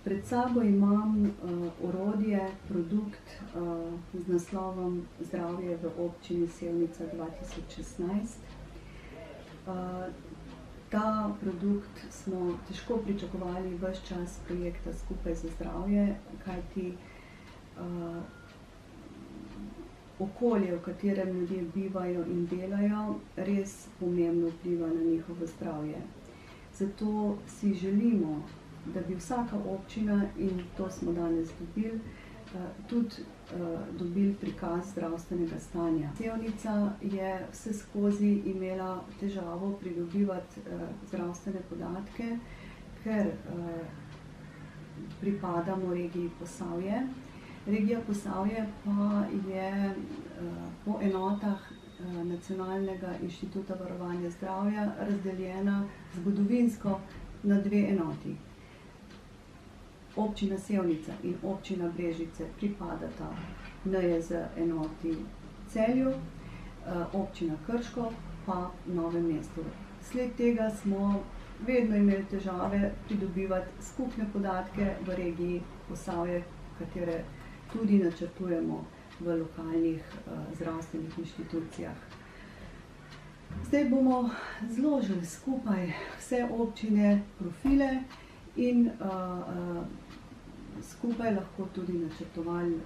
Pred sabo imam orodje, produkt z naslovom Zdravje v občini Sevnica 2016. Ta produkt smo težko pričakovali ves čas projekta Skupaj za zdravje, kajti okolje, v katerem ljudje bivajo in delajo, res pomembno vpliva na njihovo zdravje. Zato si želimo, da bi vsaka občina, in to smo danes dobili, tudi dobili prikaz zdravstvenega stanja. Sevnica je vseskozi imela težavo pridobivati zdravstvene podatke, ker pripadamo regiji Posavje. Regija Posavje pa je po enotah Nacionalnega inštituta varovanja zdravja razdeljena zgodovinsko na dve enoti. Občina Sevnica in občina Brežice pripadata NIJZ enoti Celju, občina Krško pa Novem mestu. Sled tega smo vedno imeli težave pridobivati skupne podatke v regiji Posavje, katere tudi načrtujemo v lokalnih zdravstvenih inštitucijah. Zdaj bomo zložili skupaj vse občine profile in skupaj lahko tudi načrtovali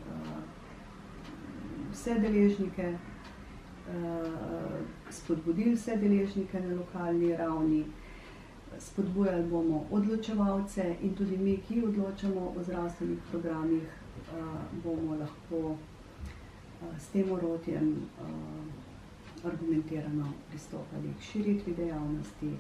vse deležnike, spodbudili vse deležnike na lokalni ravni, spodbujali bomo odločevalce in tudi mi, ki odločamo o zdravstvenih programih, bomo lahko s tem orodjem argumentirano pristopali k širitvi dejavnosti.